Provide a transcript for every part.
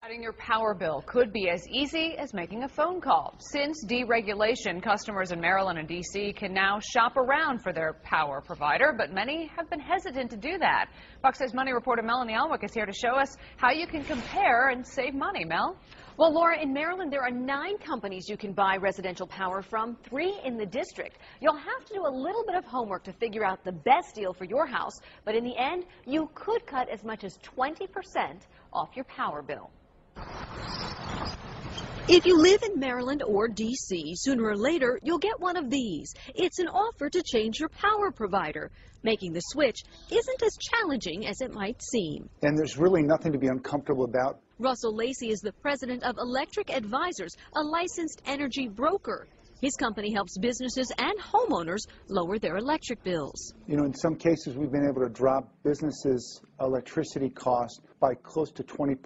Adding your power bill could be as easy as making a phone call. Since deregulation, customers in Maryland and D.C. can now shop around for their power provider, but many have been hesitant to do that. Fox 6 Money reporter Melanie Alwick is here to show us how you can compare and save money. Mel? Well, Laura, in Maryland, there are 9 companies you can buy residential power from, 3 in the district. You'll have to do a little bit of homework to figure out the best deal for your house, but in the end, you could cut as much as 20% off your power bill. If you live in Maryland or D.C., sooner or later, you'll get one of these. It's an offer to change your power provider. Making the switch isn't as challenging as it might seem. And there's really nothing to be uncomfortable about. Russell Lacey is the president of Electric Advisors, a licensed energy broker. His company helps businesses and homeowners lower their electric bills. You know, in some cases, we've been able to drop businesses' electricity costs by close to 20%.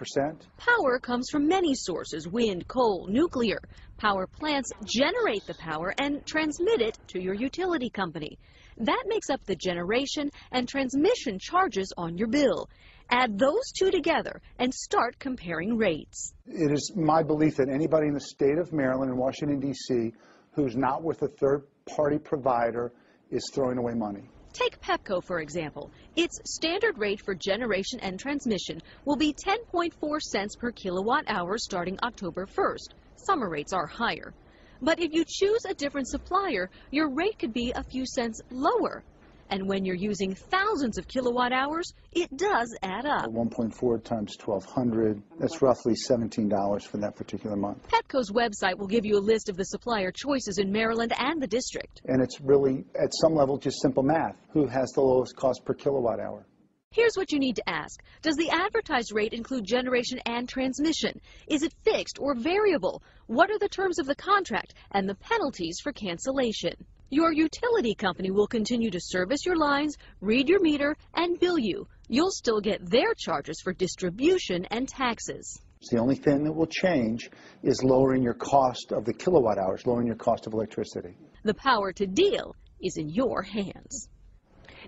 Power comes from many sources: wind, coal, nuclear. Power plants generate the power and transmit it to your utility company. That makes up the generation and transmission charges on your bill. Add those two together and start comparing rates. It is my belief that anybody in the state of Maryland and Washington, D.C., who's not with a third-party provider is throwing away money. Take Pepco, for example. Its standard rate for generation and transmission will be 10.4 cents per kilowatt hour starting October 1st. Summer rates are higher. But if you choose a different supplier, your rate could be a few cents lower. And when you're using thousands of kilowatt hours, it does add up. 1.4 times 1,200, that's roughly $17 for that particular month. Petco's website will give you a list of the supplier choices in Maryland and the district. And it's really, at some level, just simple math. Who has the lowest cost per kilowatt hour? Here's what you need to ask. Does the advertised rate include generation and transmission? Is it fixed or variable? What are the terms of the contract and the penalties for cancellation? Your utility company will continue to service your lines, read your meter, and bill you. You'll still get their charges for distribution and taxes. The only thing that will change is lowering your cost of the kilowatt hours, lowering your cost of electricity. The power to deal is in your hands.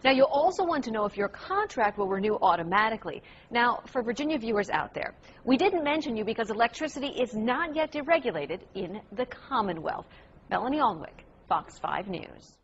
Now, you'll also want to know if your contract will renew automatically. Now, for Virginia viewers out there, we didn't mention you because electricity is not yet deregulated in the Commonwealth. Melanie Alwick, Fox 5 News.